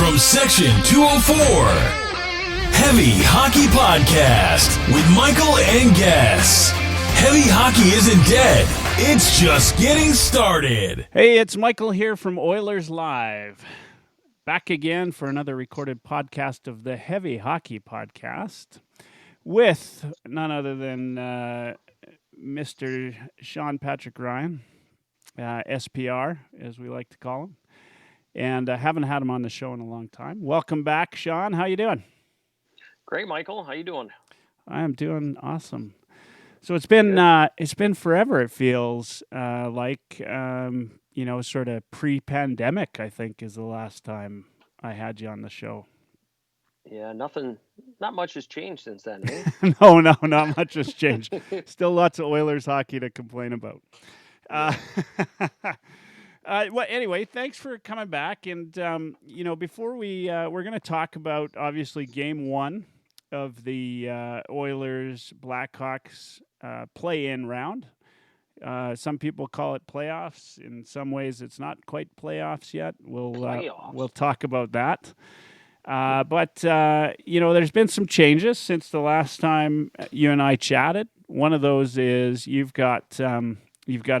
from Section 204, Heavy Hockey Podcast with Michael and guests. Heavy hockey isn't dead. It's just getting started. Hey, it's Michael here from Oilers Live. Back again for another recorded podcast of the Heavy Hockey Podcast with none other than Mr. Sean Patrick Ryan, SPR, as we like to call him. And I haven't had him on the show in a long time. Welcome back, Sean. How you doing? Great, Michael. How you doing? I am doing awesome. So it's been forever. It feels like sort of pre-pandemic. I think is the last time I had you on the show. Yeah, not much has changed since then. Eh? No, not much has changed. Still lots of Oilers hockey to complain about. Well, anyway, thanks for coming back. And before we're going to talk about obviously Game 1 of the Oilers Blackhawks play-in round. Some people call it playoffs. In some ways, it's not quite playoffs yet. We'll talk about that. But there's been some changes since the last time you and I chatted. One of those is you've got a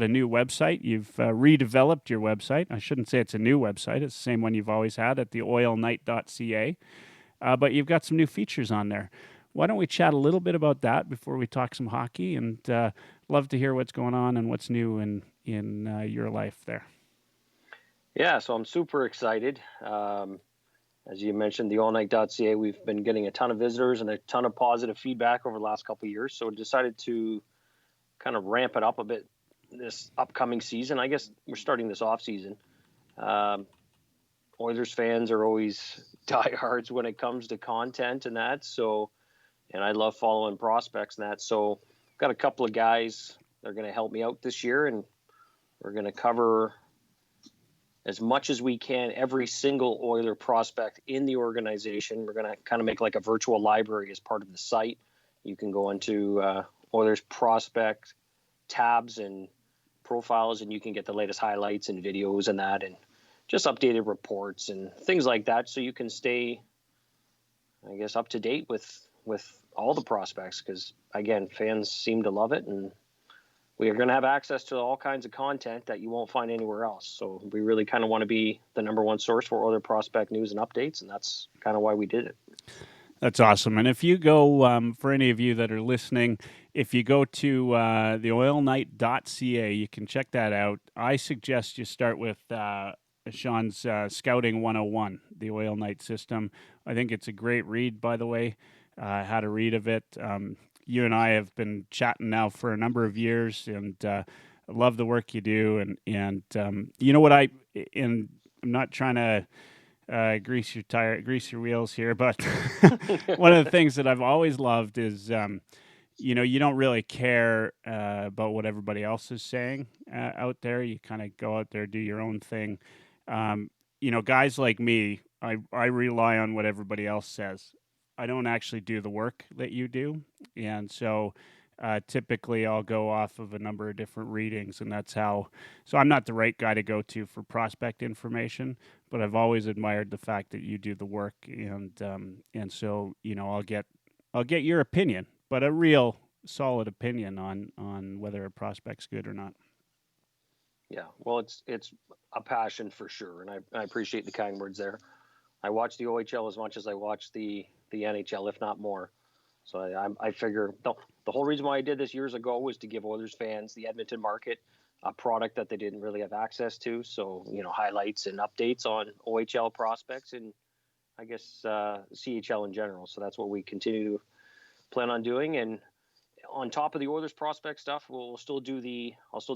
new website. You've redeveloped your website. I shouldn't say it's a new website. It's the same one you've always had at TheOilKnight.Ca. But you've got some new features on there. Why don't we chat a little bit about that before we talk some hockey? And love to hear what's going on and what's new in your life there. Yeah, so I'm super excited. As you mentioned, TheOilKnight.Ca, we've been getting a ton of visitors and a ton of positive feedback over the last couple of years. So we decided to kind of ramp it up a bit this upcoming season. I guess we're starting this off season. Oilers fans are always diehards when it comes to content and that. So, and I love following prospects and that. So I've got a couple of guys that are going to help me out this year, and we're going to cover as much as we can every single Oiler prospect in the organization. We're going to kind of make like a virtual library as part of the site. You can go into Oilers prospect tabs and profiles, and you can get the latest highlights and videos and that, and just updated reports and things like that, so you can stay, I guess, up to date with all the prospects, because again, fans seem to love it, and we are going to have access to all kinds of content that you won't find anywhere else. So we really kind of want to be the number one source for other prospect news and updates, and that's kind of why we did it. That's awesome. And if you go, for any of you that are listening, if you go to TheOilKnight.Ca, you can check that out. I suggest you start with Sean's Scouting 101, the Oil Knight system. I think it's a great read, by the way. I had a read of it. You and I have been chatting now for a number of years, and I love the work you do. And you know what I'm not trying to grease your wheels here, but one of the things that I've always loved is, you don't really care about what everybody else is saying out there. You kind of go out there, do your own thing. Guys like me, I rely on what everybody else says. I don't actually do the work that you do. And so typically I'll go off of a number of different readings, and that's how. So I'm not the right guy to go to for prospect information, but I've always admired the fact that you do the work. And so, I'll get your opinion, but a real solid opinion on whether a prospect's good or not. Yeah, well, it's a passion for sure, and I appreciate the kind words there. I watch the OHL as much as I watch the NHL, if not more. So I figure the whole reason why I did this years ago was to give Oilers fans, the Edmonton market, a product that they didn't really have access to. So, highlights and updates on OHL prospects and I guess CHL in general. So that's what we continue to plan on doing. And on top of the Oilers prospect stuff, I'll still do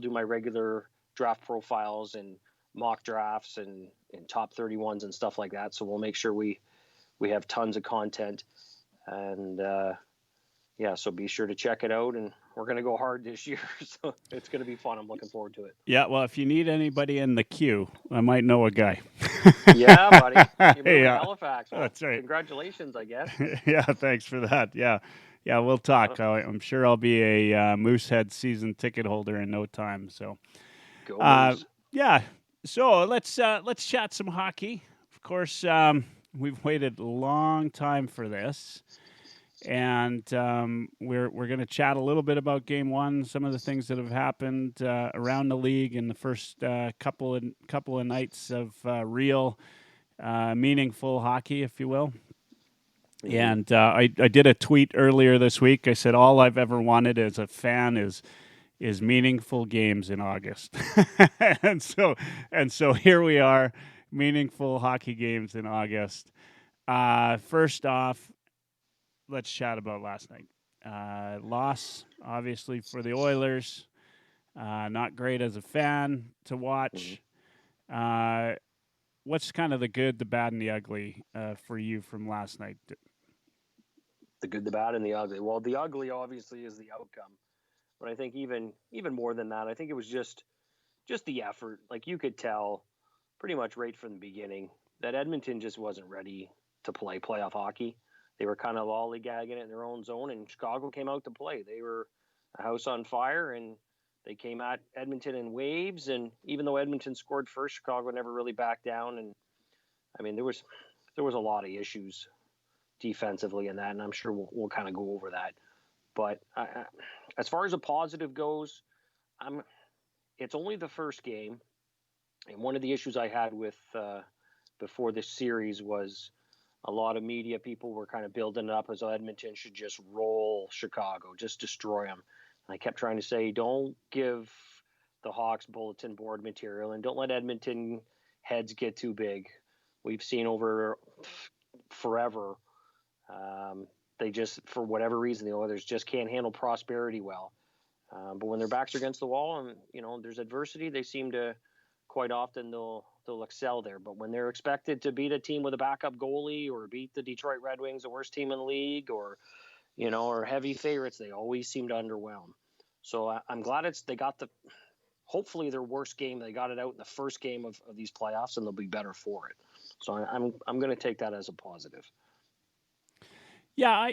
my regular draft profiles and mock drafts and top 31s and stuff like that. So we'll make sure we have tons of content, and so be sure to check it out. And we're going to go hard this year, so it's going to be fun. I'm looking forward to it. Yeah, well, if you need anybody in the queue, I might know a guy. Yeah, buddy. You're moving to Halifax. Well, that's right. Congratulations, I guess. Yeah, thanks for that. Yeah, we'll talk. I'm sure I'll be a Moosehead season ticket holder in no time. So, go Moose. Yeah. So let's chat some hockey. Of course, we've waited a long time for this, and we're going to chat a little bit about Game One, some of the things that have happened around the league in the first couple of nights of real meaningful hockey, if you will. Mm-hmm. And I did a tweet earlier this week. I said all I've ever wanted as a fan is meaningful games in August, and so here we are, meaningful hockey games in August. First off, let's chat about last night. Loss, obviously, for the Oilers. Not great as a fan to watch. What's kind of the good, the bad, and the ugly for you from last night? The good, the bad, and the ugly. Well, the ugly obviously is the outcome, but I think even more than that, I think it was just the effort. Like you could tell, pretty much right from the beginning, that Edmonton just wasn't ready to play playoff hockey. They were kind of lollygagging it in their own zone, and Chicago came out to play. They were a house on fire, and they came at Edmonton in waves. And even though Edmonton scored first, Chicago never really backed down. And I mean, there was a lot of issues defensively in that, and I'm sure we'll kind of go over that. But as far as a positive goes, it's only the first game, and one of the issues I had with before this series was a lot of media people were kind of building it up as Edmonton should just roll Chicago, just destroy them. And I kept trying to say, don't give the Hawks bulletin board material, and don't let Edmonton heads get too big. We've seen over forever. They just, for whatever reason, the Oilers just can't handle prosperity well. But when their backs are against the wall and there's adversity, they seem to quite often they'll excel there. But when they're expected to beat a team with a backup goalie or beat the Detroit Red Wings, the worst team in the league, or heavy favorites, they always seem to underwhelm. So I'm glad they got hopefully their worst game. They got it out in the first game of these playoffs, and they'll be better for it. So I'm going to take that as a positive. Yeah,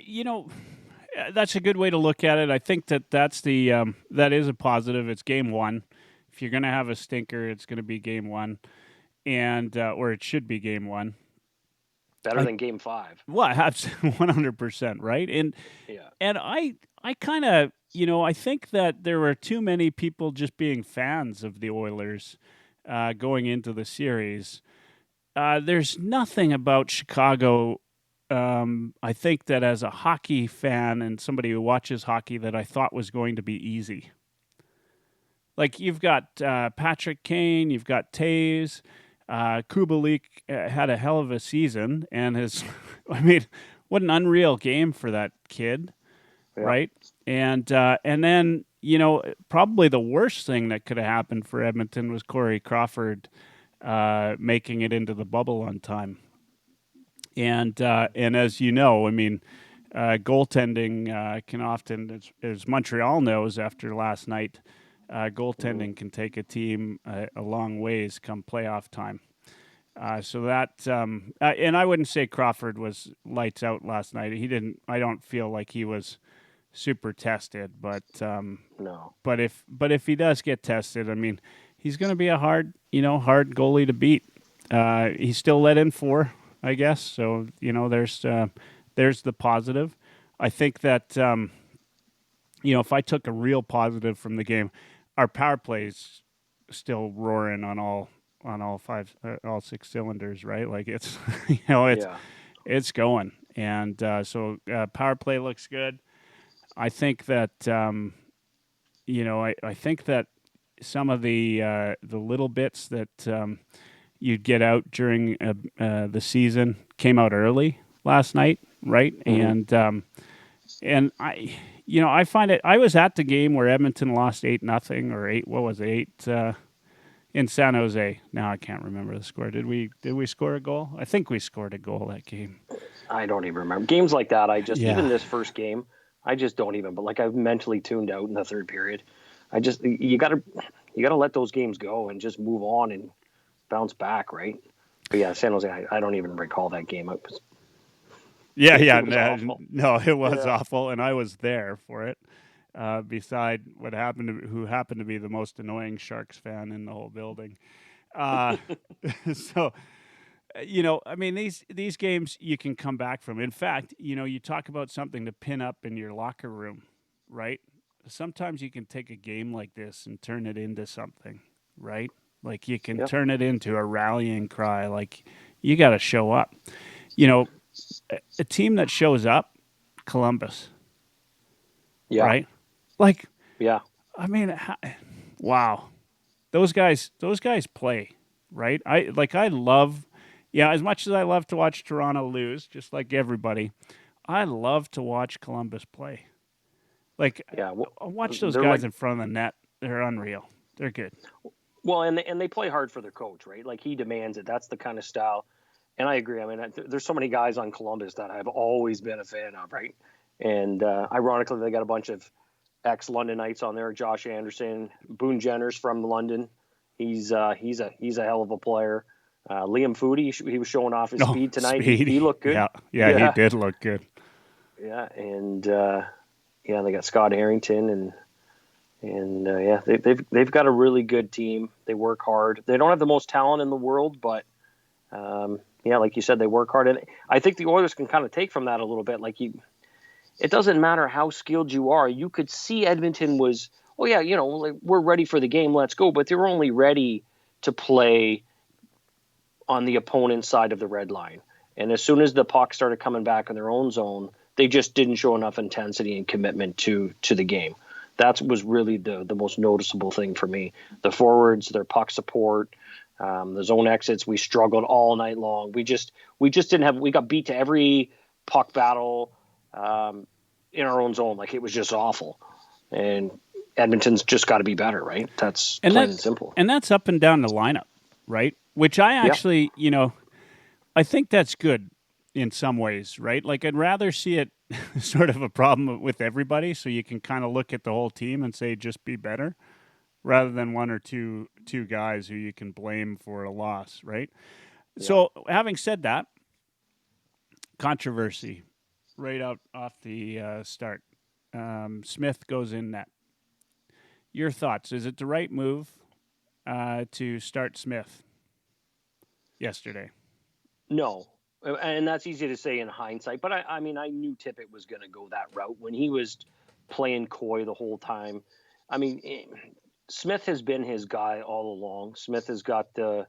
that's a good way to look at it. I think that is a positive. It's game one. If you're going to have a stinker, it's going to be game one, and or it should be game one. Better than game 5. Well, 100%, right? And yeah, and I kind of I think that there were too many people just being fans of the Oilers going into the series. There's nothing about Chicago. I think that as a hockey fan and somebody who watches hockey, that I thought was going to be easy. Like you've got Patrick Kane, you've got Taves, Kubalik had a hell of a season, and what an unreal game for that kid, right? And then probably the worst thing that could have happened for Edmonton was Corey Crawford making it into the bubble on time. And as you know, goaltending can often, as Montreal knows after last night, goaltending can take a team a long ways come playoff time. So that, and I wouldn't say Crawford was lights out last night. I don't feel like he was super tested, but no. But if he does get tested, he's going to be a hard goalie to beat. He still let in 4. I guess so. There's the positive. I think that if I took a real positive from the game, our power play's still roaring on all 6 cylinders, right? Like it's it's going, and so power play looks good. I think that I think that some of the little bits that you'd get out during the season came out early last night, right? Mm-hmm. And I find it. I was at the game where Edmonton lost 8-0 or 8. What was it? 8 in San Jose. Now I can't remember the score. Did we score a goal? I think we scored a goal that game. I don't even remember games like that. Even this first game, I just don't even. But like I've mentally tuned out in the third period. You gotta let those games go and just move on and bounce back, right? But yeah, San Jose, I don't even recall that game. It was awful, and I was there for it. Beside who happened to be the most annoying Sharks fan in the whole building. So I mean, these games you can come back from. In fact, you talk about something to pin up in your locker room, right? Sometimes you can take a game like this and turn it into something, right? Like you can Yep. turn it into a rallying cry. Like you got to show up. You know, a team that shows up, Columbus, Yeah. right? Like, Yeah. I mean, wow, those guys play, right? I love, yeah, as much as I love to watch Toronto lose, just like everybody, I love to watch Columbus play. Like, Yeah. Well, watch those they're like, guys in front of the net. They're unreal. They're good. well, and they play hard for their coach, right? Like he demands it. That's the kind of style. And I agree. I mean, there's so many guys on Columbus that I've always been a fan of, right? And ironically, they got a bunch of ex-Londonites on there. Josh Anderson, Boone Jenner's from London. He's a hell of a player. Liam Foodie, he was showing off his Oh, speed tonight. Speedy. He looked good. Yeah, he Yeah, did look good. yeah, and yeah, they got Scott Harrington and yeah, they've got a really good team. They work hard. They don't have the most talent in the world, but yeah, like you said, they work hard, and I think the Oilers can kind of take from that a little bit. Like it doesn't matter how skilled you are. You could see Edmonton was, oh yeah, like, we're ready for the game, let's go. But they were only ready to play on the opponent's side of the red line. And as soon as the puck started coming back in their own zone, they just didn't show enough intensity and commitment to the game. That was really the most noticeable thing for me. The forwards, their puck support, the zone exits, we struggled all night long. We just didn't have. We got beat to every puck battle in our own zone. Like it was just awful. And Edmonton's just got to be better, right? That's plain and simple. And that's up and down the lineup, right? Which I Yeah. actually, I think that's good in some ways, right? Like I'd rather see it sort of a problem with everybody, so you can kind of look at the whole team and say just be better, rather than one or two guys who you can blame for a loss, right? Yeah. So having said that, controversy right out off the start. Smith goes in net. Your thoughts? Is it the right move to start Smith yesterday? No, and that's easy to say in hindsight. But I mean, I knew Tippett was going to go that route when he was playing coy the whole time. I mean, Smith has been his guy all along. Smith has got the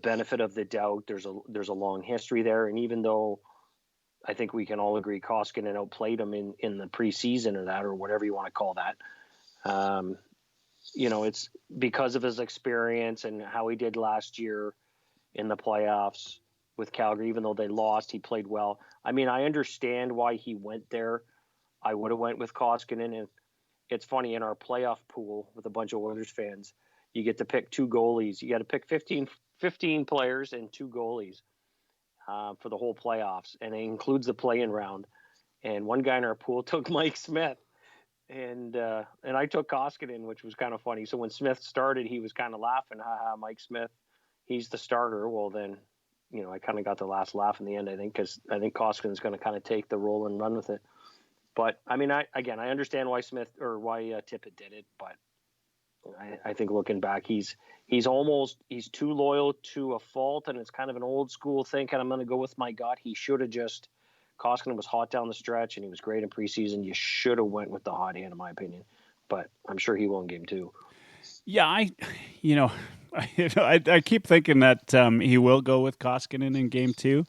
benefit of the doubt. There's a long history there, and even though I think we can all agree Koskinen outplayed him in the preseason or whatever you want to call that. It's because of his experience and how he did last year in the playoffs with Calgary. Even though they lost, he played well. I mean, I understand why he went there. I would have went with Koskinen. And it's funny, in our playoff pool with a bunch of Oilers fans, you get to pick two goalies. You got to pick 15 players and two goalies for the whole playoffs, and it includes the play-in round. And one guy in our pool took Mike Smith, and I took Koskinen, which was kind of funny. So when Smith started, he was kind of laughing, haha, Mike Smith, he's the starter. Well, then, I kind of got the last laugh in the end, I think, because I think Koskinen's going to kind of take the role and run with it. But I mean, I understand why Tippett did it, but I think looking back, he's too loyal to a fault, and it's kind of an old school thing. And I'm going to go with my gut. He should have just. Koskinen was hot down the stretch, and he was great in preseason. You should have went with the hot hand, in my opinion. But I'm sure he will in game 2. Yeah, I keep thinking that he will go with Koskinen in game 2,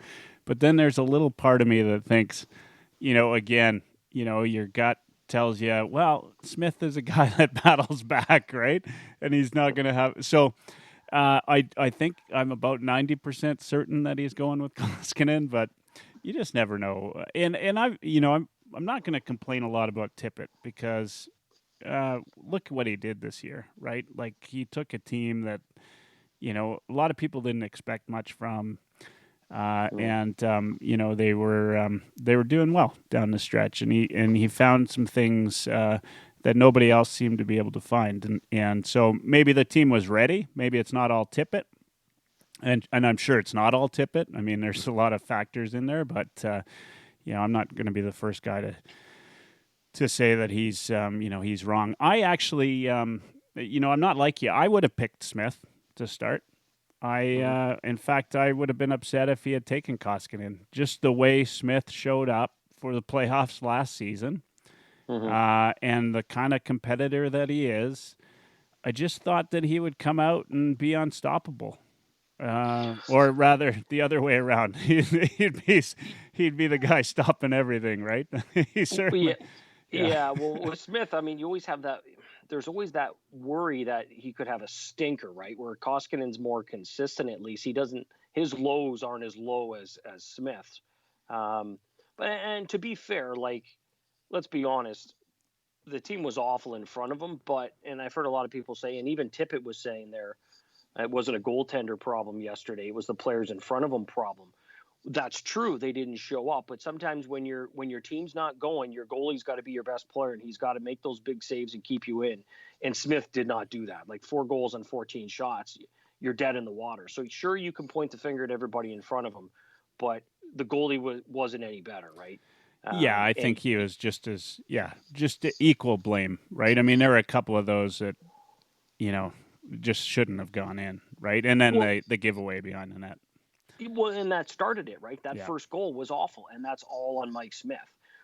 but then there's a little part of me that thinks, again, your gut tells you, well, Smith is a guy that battles back, right? And he's not going to have. So I think I'm about 90% certain that he's going with Koskinen, but you just never know. And I'm not going to complain a lot about Tippett because look what he did this year, right? Like he took a team that a lot of people didn't expect much from. And they were doing well down the stretch, and he found some things that nobody else seemed to be able to find, and so maybe the team was ready. Maybe it's not all Tippett, and I'm sure it's not all Tippett. I mean, there's a lot of factors in there, but I'm not going to be the first guy to say that he's he's wrong. I actually I'm not like you. I would have picked Smith to start. In fact, I would have been upset if he had taken Koskinen. Just the way Smith showed up for the playoffs last season, and the kind of competitor that he is, I just thought that he would come out and be unstoppable. Or rather, the other way around. He'd be the guy stopping everything, right? He certainly. Yeah. Well, with Smith, I mean, you always have that. There's always that worry that he could have a stinker, right? Where Koskinen's more consistent, at least he doesn't. His lows aren't as low as Smith's. But and to be fair, like, let's be honest, the team was awful in front of him. And I've heard a lot of people say, and even Tippett was saying there, it wasn't a goaltender problem yesterday. It was the players in front of him problem. That's true. They didn't show up, but sometimes when your team's not going, your goalie's got to be your best player, and he's got to make those big saves and keep you in. And Smith did not do that. Like 4 goals on 14 shots, you're dead in the water. So sure, you can point the finger at everybody in front of him, but the goalie wasn't any better, right? Yeah, I think he was just equal blame, right? I mean, there were a couple of those that, just shouldn't have gone in, right? And then the giveaway behind the net. Well, and that started it, right? That first goal was awful, and that's all on Mike Smith.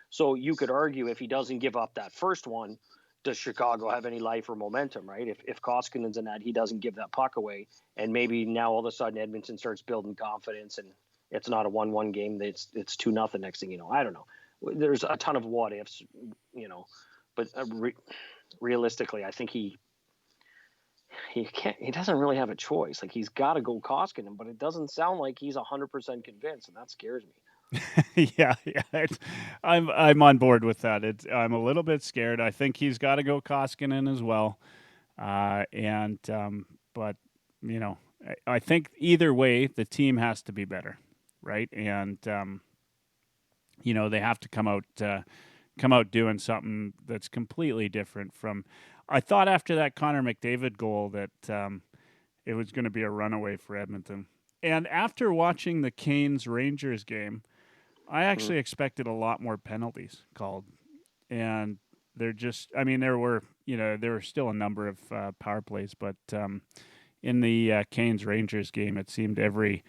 So you could argue if he doesn't give up that first one, does Chicago have any life or momentum, right? If Koskinen's in that, he doesn't give that puck away, and maybe now all of a sudden Edmonton starts building confidence, and it's not a 1-1 game. It's 2-0 next thing you know. I don't know. There's a ton of what ifs, but realistically, I think he doesn't really have a choice. Like, he's got to go Koskinen, but it doesn't sound like he's 100% convinced, and that scares me. yeah. I'm on board with that. I'm a little bit scared. I think he's got to go Koskinen as well. But I think either way, the team has to be better, right? And they have to come out doing something that's completely different from. I thought after that Connor McDavid goal that it was going to be a runaway for Edmonton. And after watching the Canes-Rangers game, I actually expected a lot more penalties called. And there were still a number of power plays, but in the Canes-Rangers game, it seemed every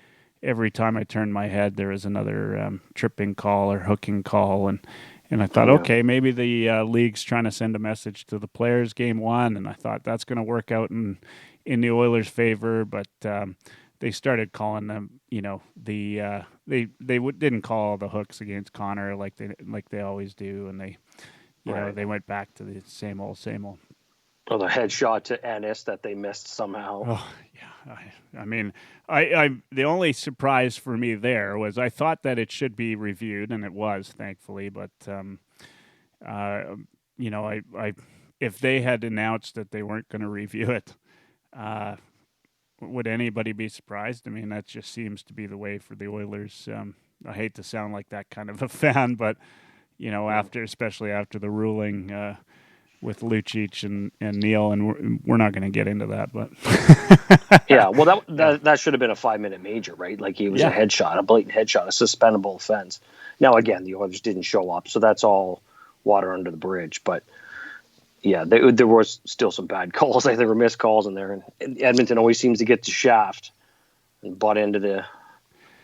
time I turned my head, there was another tripping call or hooking call, and I thought, okay, maybe the league's trying to send a message to the players game 1, and I thought that's going to work out in the Oilers' favor, but they started calling them, they didn't call the hooks against Connor like they always do, and they went back to the same old. Or the headshot to Ennis that they missed somehow. Oh yeah, I mean, I the only surprise for me there was I thought that it should be reviewed, and it was, thankfully. But if they had announced that they weren't going to review it, would anybody be surprised? I mean, that just seems to be the way for the Oilers. I hate to sound like that kind of a fan, but especially after the ruling. With Lucic and Neal, and we're not going to get into that, but yeah, well, that should have been a 5-minute major, right? Like, he was a headshot, a blatant headshot, a suspendable offense. Now, again, the Oilers didn't show up, so that's all water under the bridge. But yeah, there was still some bad calls. Like, there were missed calls in there, and Edmonton always seems to get the shaft and butt into the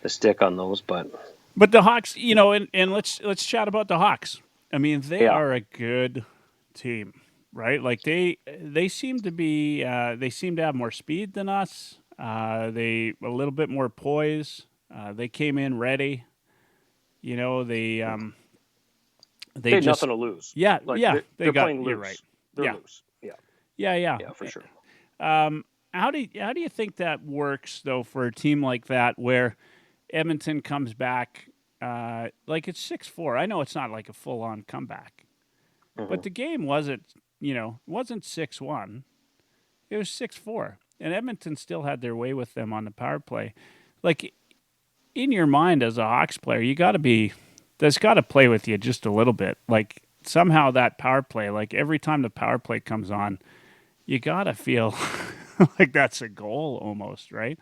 stick on those. But the Hawks, and let's chat about the Hawks. I mean, they are a good team, right? Like they seem to have more speed than us. They a little bit more poise. They came in ready. They had nothing to lose. Yeah, they're playing loose. You're right. They're loose. Yeah, for sure. How do you think that works though for a team like that where Edmonton comes back like it's 6-4? I know it's not like a full on comeback. But the game wasn't 6-1. It was 6-4. And Edmonton still had their way with them on the power play. Like, in your mind as a Hawks player, that's got to play with you just a little bit. Like, somehow that power play, like every time the power play comes on, you got to feel like that's a goal almost, right?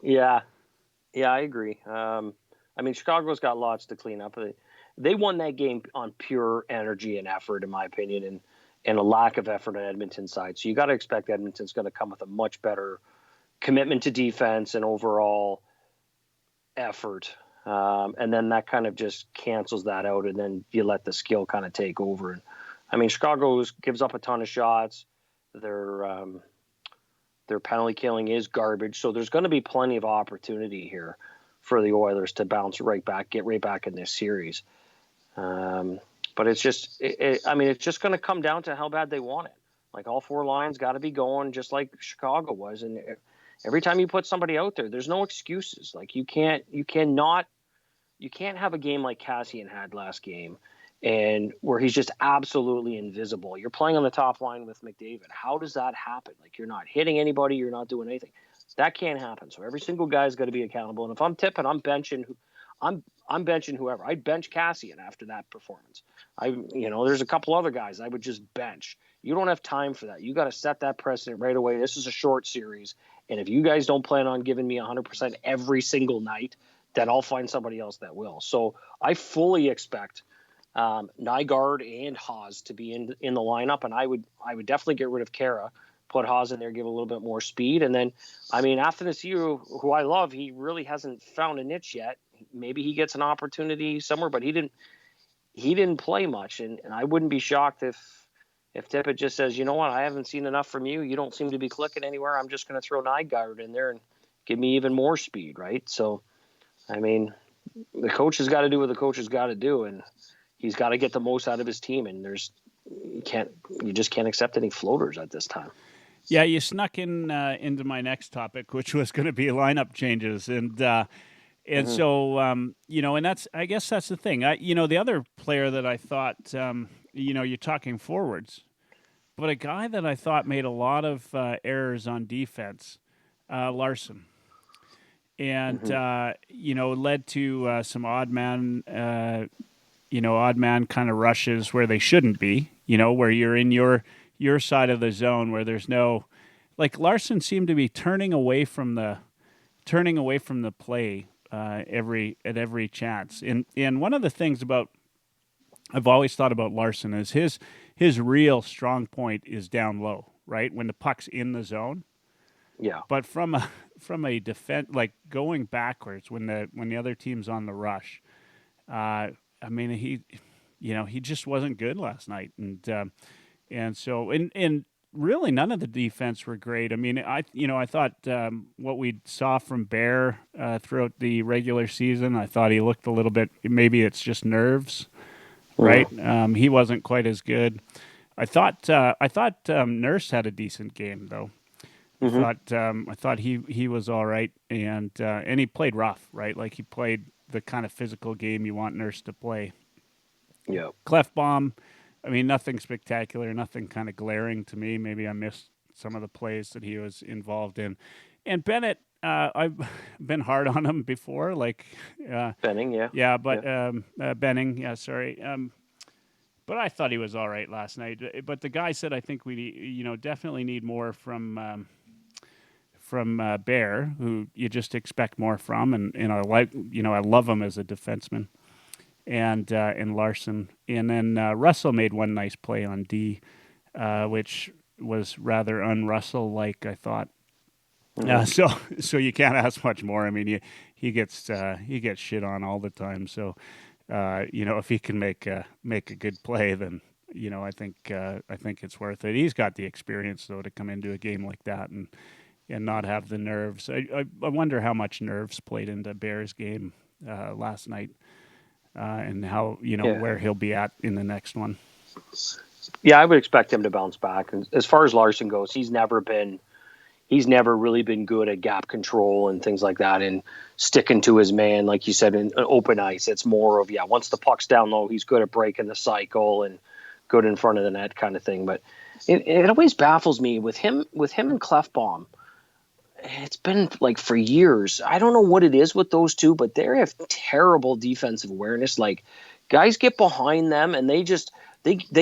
Yeah, I agree. I mean, Chicago's got lots to clean up. They won that game on pure energy and effort, in my opinion, and a lack of effort on Edmonton's side. So you got to expect Edmonton's going to come with a much better commitment to defense and overall effort. And then that kind of just cancels that out, and then you let the skill kind of take over. And I mean, Chicago gives up a ton of shots. Their penalty killing is garbage, so there's going to be plenty of opportunity here for the Oilers to bounce right back, get right back in this series. But it's just, it's just going to come down to how bad they want it. Like, all four lines got to be going just like Chicago was, and every time you put somebody out there, there's no excuses. Like, you can't have a game like Cassian had last game, and where he's just absolutely invisible. You're playing on the top line with McDavid. How does that happen? Like, you're not hitting anybody, you're not doing anything. That can't happen. So every single guy's got to be accountable. And if I'm tipping, I'm benching whoever. I'd bench Cassian after that performance. There's a couple other guys I would just bench. You don't have time for that. You got to set that precedent right away. This is a short series, and if you guys don't plan on giving me 100% every single night, then I'll find somebody else that will. So I fully expect Nygaard and Haas to be in the lineup, and I would definitely get rid of Kara, put Haas in there, give a little bit more speed, and then after this year, who I love, he really hasn't found a niche yet. Maybe he gets an opportunity somewhere, but he didn't play much, and I wouldn't be shocked if Tippett just says, you know what, I haven't seen enough from you. You don't seem to be clicking anywhere. I'm just going to throw Nygaard in there and give me even more speed, right? So, the coach has got to do what the coach has got to do, and he's got to get the most out of his team. And you just can't accept any floaters at this time. Yeah, you snuck into my next topic, which was going to be lineup changes, and so and I guess that's the thing. The other player that I thought, you're talking forwards, but a guy that I thought made a lot of errors on defense, Larson. And led to some odd man kind of rushes where they shouldn't be. Where you're in your side of the zone where there's no, like, Larson seemed to be turning away from the play at every chance. And one of the things I've always thought about Larson is his real strong point is down low, right, when the puck's in the zone. Yeah. But from a defense, like going backwards when the other team's on the rush, he just wasn't good last night, and so really none of the defense were great. I thought what we saw from Bear throughout the regular season, I thought he looked a little bit. Maybe it's just nerves, right? He wasn't quite as good. I thought Nurse had a decent game though. I thought he was all right, and he played rough, right? Like, he played the kind of physical game you want Nurse to play. Yeah. Clefbaum, nothing spectacular, nothing kind of glaring to me. Maybe I missed some of the plays that he was involved in. And Bennett, I've been hard on him before, like Benning, yeah. Yeah, but Benning, yeah, sorry. But I thought he was all right last night. But the guy said, I think we definitely need more from Bear, who you just expect more from, and I love him as a defenseman, and Larson, and then Russell made one nice play on D, which was rather un-Russell like, I thought. So you can't ask much more. He gets shit on all the time. So if he can make a good play, then I think it's worth it. He's got the experience though to come into a game like that and not have the nerves. I wonder how much nerves played into Bear's game last night, and how where he'll be at in the next one. Yeah, I would expect him to bounce back. And as far as Larson goes, he's never really been good at gap control and things like that, and sticking to his man, like you said, in open ice. It's more of, once the puck's down low, he's good at breaking the cycle and good in front of the net kind of thing. But it always baffles me with him and Clefbaum. It's been like for years. I don't know what it is with those two, but they have terrible defensive awareness. Like, guys get behind them and they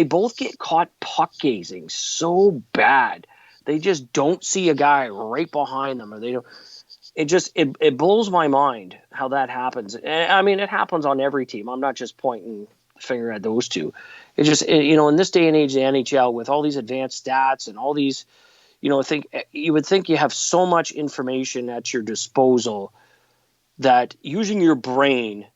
both get caught puck gazing so bad. They just don't see a guy right behind them, or they don't. It blows my mind how that happens. It happens on every team. I'm not just pointing the finger at those two. It just, in this day and age, the NHL, with all these advanced stats and all these, you would think you have so much information at your disposal that using your brain,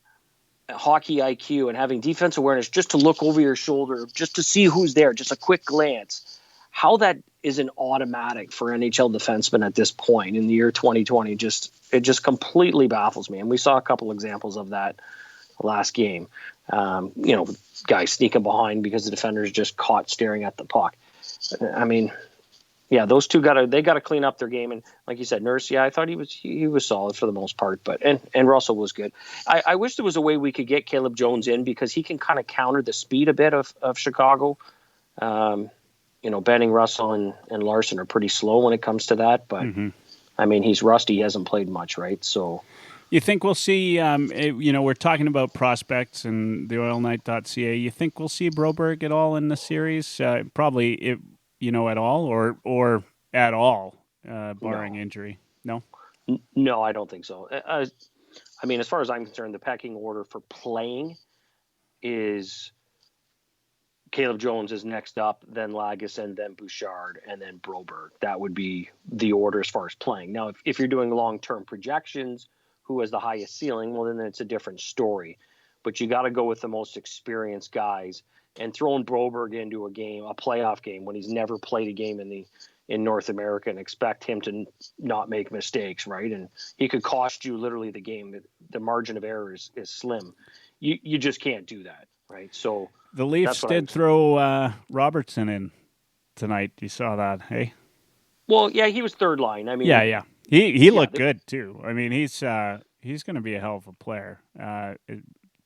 hockey IQ, and having defense awareness just to look over your shoulder, just to see who's there, just a quick glance, how that isn't automatic for NHL defensemen at this point in the year 2020, it just completely baffles me. And we saw a couple examples of that last game. Guys sneaking behind because the defender's just caught staring at the puck. I mean, yeah, those two got to clean up their game. And like you said, Nurse, yeah, I thought he was solid for the most part, but and Russell was good. I wish there was a way we could get Caleb Jones in because he can kind of counter the speed a bit of Chicago. Benning, Russell, and Larson are pretty slow when it comes to that, but I mean, he's rusty. He hasn't played much, right? So. You think we'll see, we're talking about prospects and TheOilKnight.Ca. You think we'll see Broberg at all in the series? Probably, at all or at all, barring injury. No? No, I don't think so. I mean, as far as I'm concerned, the pecking order for playing is Caleb Jones is next up, then Lagesson, then Bouchard, and then Broberg. That would be the order as far as playing. Now, if you're doing long-term projections, who has the highest ceiling, well, then it's a different story. But you got to go with the most experienced guys. And throwing Broberg into a playoff game, when he's never played a game in North America, and expect him to not make mistakes, right? And he could cost you literally the game. The margin of error is slim. You just can't do that, right? So the Leafs did throw Robertson in tonight. You saw that, hey? Well, yeah, he was third line. I mean, yeah. He looked good too. I mean, he's going to be a hell of a player.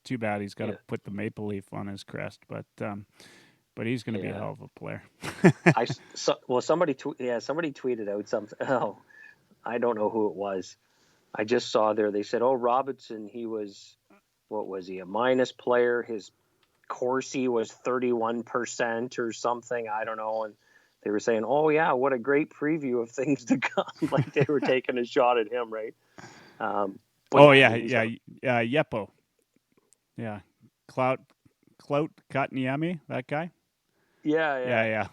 Too bad he's got to put the maple leaf on his crest, but he's going to be a hell of a player. Somebody tweeted out something. Oh, I don't know who it was. I just saw there. They said, "Oh, Robertson, what was he? A minus player. His Corsi was 31% or something. I don't know." And they were saying, "Oh yeah, what a great preview of things to come!" Like they were taking a shot at him, right? Yeppo, yeah, Clout Katniemi, that guy. Yeah.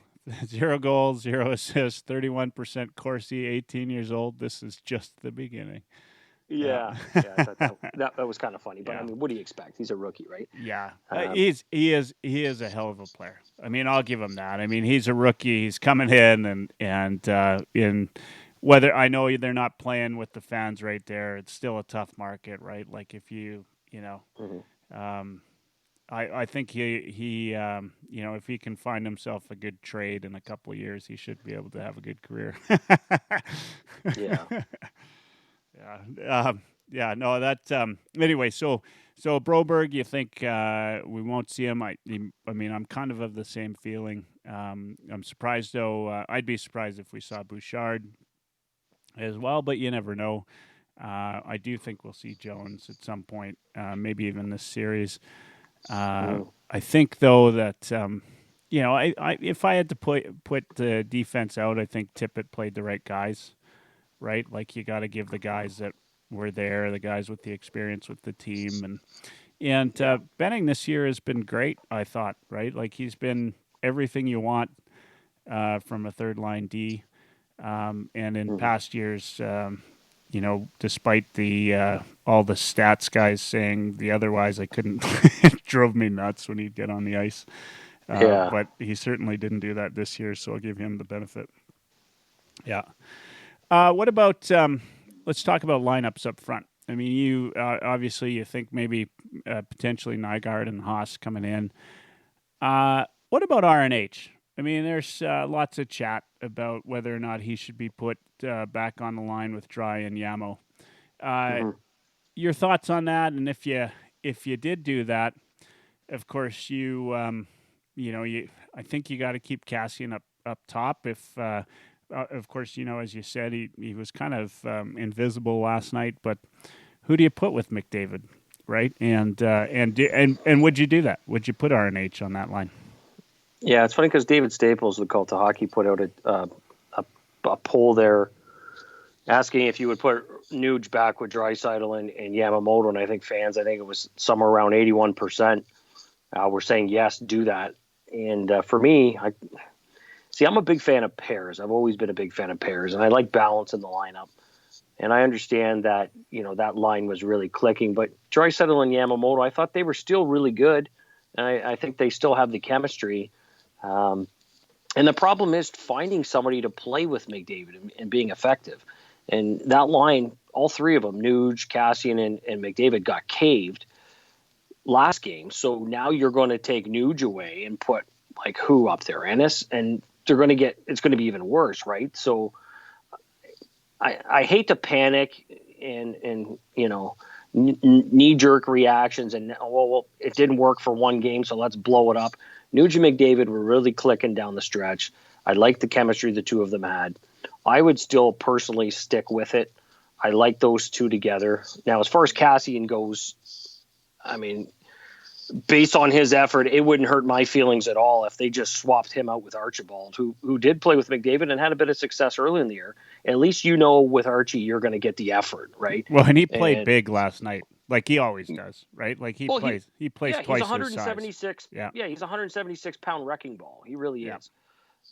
0 goals, 0 assists, 31% Corsi, 18 years old. This is just the beginning. Yeah. That was kind of funny, but I mean, what do you expect? He's a rookie, right? Yeah, he is a hell of a player. I mean, I'll give him that. I mean, he's a rookie. He's coming in, and in whether I know they're not playing with the fans right there, it's still a tough market, right? Like if I think he if he can find himself a good trade in a couple of years, he should be able to have a good career. Yeah. Anyway, so Broberg, you think we won't see him? I mean, I'm kind of the same feeling. I'm surprised though. I'd be surprised if we saw Bouchard as well, but you never know. I do think we'll see Jones at some point, maybe even this series. I think though that if I had to put the defense out, I think Tippett played the right guys. Right, like you got to give the guys that were there, the guys with the experience with the team, and Benning this year has been great. I thought, right, like he's been everything you want from a third line D, and in past years, despite the all the stats guys saying the otherwise, I couldn't. It drove me nuts when he'd get on the ice. But he certainly didn't do that this year, so I'll give him the benefit. Yeah. What about, let's talk about lineups up front. I mean, you obviously you think maybe potentially Nygaard and Haas coming in. What about RNH? I mean, there's lots of chat about whether or not he should be put back on the line with Dry and Yamo. Your thoughts on that? And if you did do that, of course I think you got to keep Cassian up top. If of course, as you said, he was kind of invisible last night. But who do you put with McDavid, right? And would you do that? Would you put RNH on that line? Yeah, it's funny because David Staples, the Cult of Hockey, put out a poll there asking if you would put Nuge back with Draisaitl and Yamamoto, and I think it was somewhere around 81% were saying yes, do that. And for me, See, I'm a big fan of pairs. I've always been a big fan of pairs, and I like balance in the lineup. And I understand that, that line was really clicking. But Draisaitl and Yamamoto, I thought they were still really good. And I think they still have the chemistry. And the problem is finding somebody to play with McDavid and being effective. And that line, all three of them, Nuge, Cassian, and McDavid, got caved last game. So now you're going to take Nuge away and put who up there? Ennis? And it's going to be even worse, right? So I hate to panic and knee-jerk reactions and, well, it didn't work for one game, so let's blow it up. Nuge and McDavid were really clicking down the stretch. I liked the chemistry the two of them had. I would still personally stick with it. I like those two together. Now, as far as Cassian goes, I mean, based on his effort, it wouldn't hurt my feelings at all if they just swapped him out with Archibald, who did play with McDavid and had a bit of success early in the year. At least with Archie, you're going to get the effort, right? Well, and he played big last night, like he always does, right? Like he plays yeah, twice he's 176. His size. Yeah, he's 176-pound wrecking ball. He really is.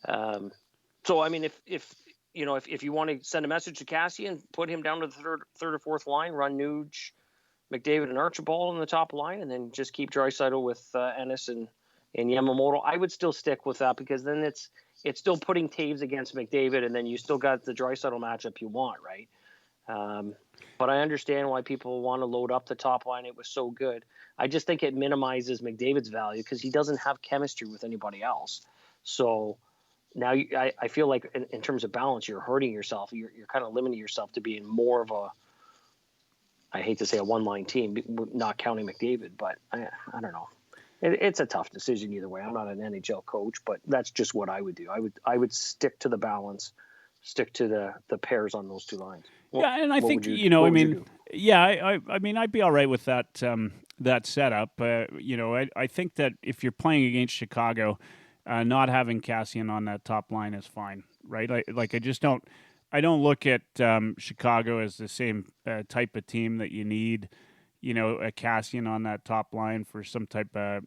So I mean, if you want to send a message to Cassian, put him down to the third or fourth line, run Nuge, McDavid, and Archibald in the top line, and then just keep Draisaitl with Ennis and Yamamoto. I would still stick with that because then it's still putting Taves against McDavid, and then you still got the Draisaitl matchup you want, right? But I understand why people want to load up the top line. It was so good. I just think it minimizes McDavid's value because he doesn't have chemistry with anybody else. So now I feel like in terms of balance, you're hurting yourself. You're kind of limiting yourself to being more of a, I hate to say a one-line team, not counting McDavid, but I don't know. It's a tough decision either way. I'm not an NHL coach, but that's just what I would do. I would stick to the balance, stick to the pairs on those two lines. And I think I mean, I'd be all right with that that setup. I think that if you're playing against Chicago, not having Cassian on that top line is fine, right? I don't look at Chicago as the same type of team that you need, a Cassian on that top line for some type of,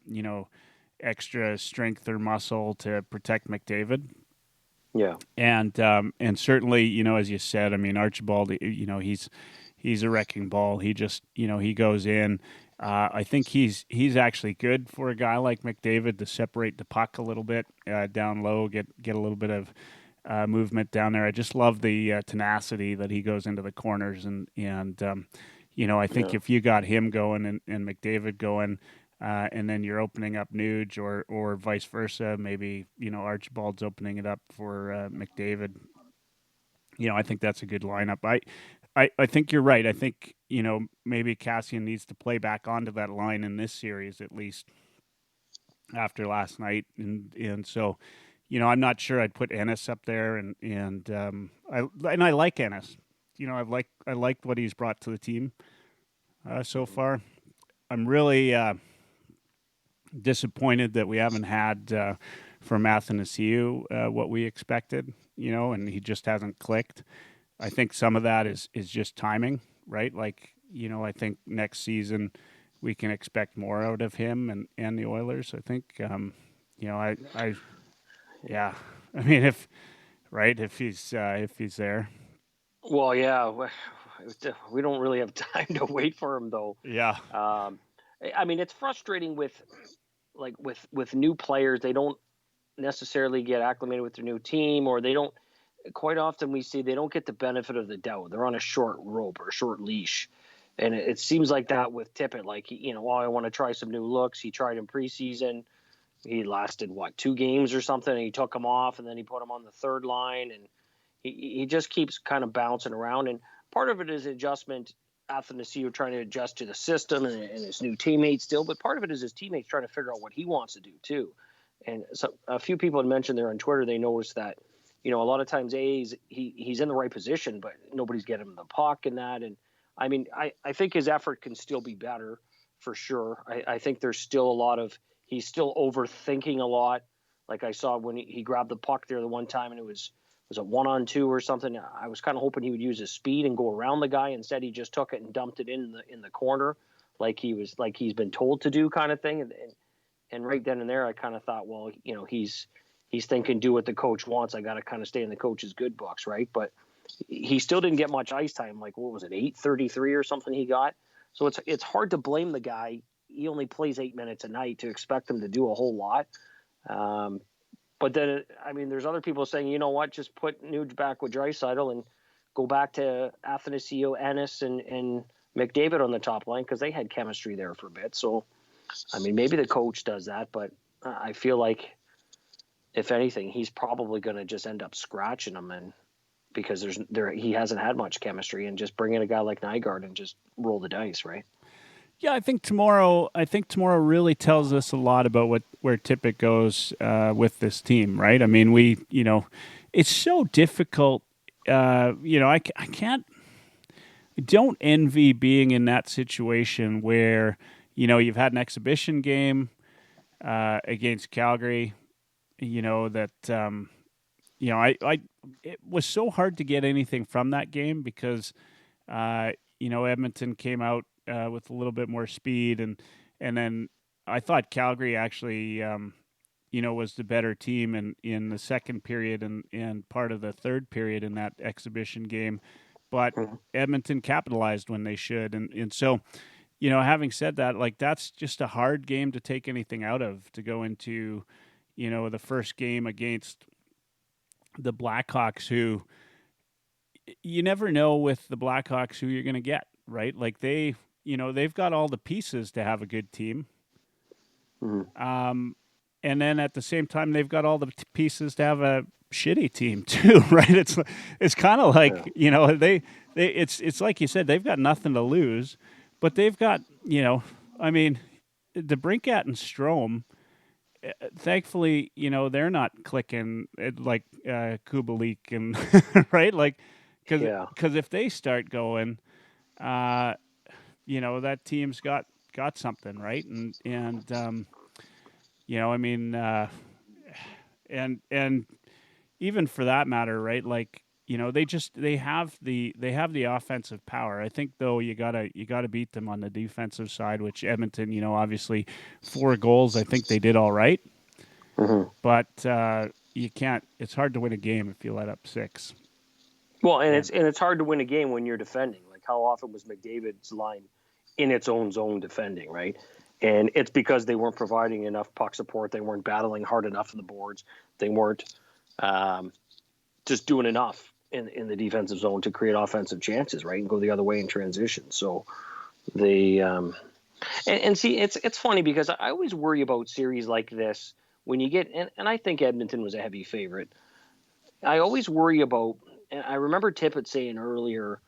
extra strength or muscle to protect McDavid. Yeah. And certainly, as you said, I mean, Archibald, he's a wrecking ball. He just, he goes in. I think he's actually good for a guy like McDavid to separate the puck a little bit down low, get a little bit of movement down there. I just love the tenacity that he goes into the corners, and I think if you got him going and McDavid going, and then you're opening up Nuge or vice versa, maybe Archibald's opening it up for McDavid. I think that's a good lineup. I think you're right. I think maybe Cassian needs to play back onto that line in this series at least after last night, and so. I'm not sure I'd put Ennis up there, and I like Ennis. I liked what he's brought to the team so far. I'm really disappointed that we haven't had from Athanasiou what we expected. And he just hasn't clicked. I think some of that is just timing, right? I think next season we can expect more out of him and the Oilers. I think Yeah, I mean, if he's there. Well, yeah, we don't really have time to wait for him though. Yeah. I mean, it's frustrating with new players. They don't necessarily get acclimated with their new team, or they don't. Quite often, we see they don't get the benefit of the doubt. They're on a short rope or a short leash, and it seems like that with Tippett. I want to try some new looks. He tried in preseason. He lasted 2 games or something, and he took him off, and then he put him on the third line, and he just keeps kind of bouncing around. And part of it is adjustment. Athanasiou trying to adjust to the system and his new teammates still, but part of it is his teammates trying to figure out what he wants to do too. And so a few people had mentioned there on Twitter, they noticed that a lot of times he's in the right position, but nobody's getting him the puck and that. And I mean, I think his effort can still be better for sure. I think there's still a lot of. He's still overthinking a lot. Like I saw when he grabbed the puck there the one time, and it was a 1-on-2 or something. I was kind of hoping he would use his speed and go around the guy. Instead, he just took it and dumped it in the corner, like he's been told to do, kind of thing. And right then and there, I kind of thought, well, he's he's thinking, do what the coach wants. I got to kind of stay in the coach's good books, right? But he still didn't get much ice time. Like, what was it, 8:33 or something he got? So it's hard to blame the guy. He only plays 8 minutes a night to expect him to do a whole lot. But then, I mean, there's other people saying, you know what, just put Nuge back with Draisaitl and go back to Athanasio, Ennis, and McDavid on the top line because they had chemistry there for a bit. So, I mean, maybe the coach does that, but I feel like, if anything, he's probably going to just end up scratching him, and because he hasn't had much chemistry, and just bring in a guy like Nygaard and just roll the dice, right? Yeah, I think tomorrow really tells us a lot about where Tippett goes with this team, right? I mean, it's so difficult. I don't envy being in that situation where, you've had an exhibition game against Calgary, that, it was so hard to get anything from that game because, Edmonton came out with a little bit more speed, and then I thought Calgary actually, was the better team in the second period and part of the third period in that exhibition game, but Edmonton capitalized when they should, and so, having said that, like, that's just a hard game to take anything out of, to go into, the first game against the Blackhawks, who you never know with the Blackhawks who you're going to get, right? Like, they've got all the pieces to have a good team. And then at the same time, they've got all the pieces to have a shitty team too, right? It's kind of like, it's like you said, they've got nothing to lose, but they've got, I mean, DeBrincat and Strome, thankfully, they're not clicking like Kubalik and right, like, because if they start going, that team's got something, right, and I mean, and even for that matter, right, like, they have the offensive power. I think, though, you gotta beat them on the defensive side, which Edmonton, obviously 4 goals. I think they did all right, but you can't. It's hard to win a game if you let up 6. Well, and it's hard to win a game when you're defending. Like, how often was McDavid's line in its own zone defending, right? And it's because they weren't providing enough puck support. They weren't battling hard enough on the boards. They weren't just doing enough in the defensive zone to create offensive chances, right, and go the other way in transition. So they and see, it's funny because I always worry about series like this when you get, and I think Edmonton was a heavy favorite. I always worry about, and I remember Tippett saying earlier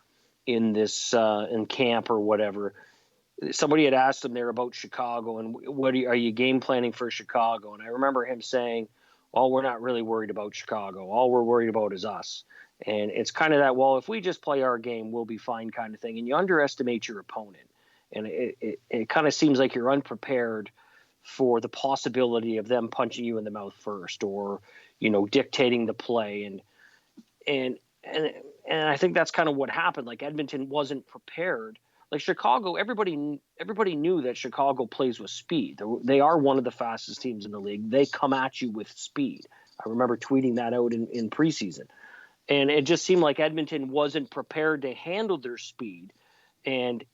in this in camp or whatever, somebody had asked him there about Chicago and are you game planning for Chicago? And I remember him saying, well, we're not really worried about Chicago. All we're worried about is us. And it's kind of that, well, if we just play our game, we'll be fine kind of thing. And you underestimate your opponent. And it kind of seems like you're unprepared for the possibility of them punching you in the mouth first, or, dictating the play. And I think that's kind of what happened. Like, Edmonton wasn't prepared. Like, Chicago, everybody knew that Chicago plays with speed. They are one of the fastest teams in the league. They come at you with speed. I remember tweeting that out in preseason. And it just seemed like Edmonton wasn't prepared to handle their speed and,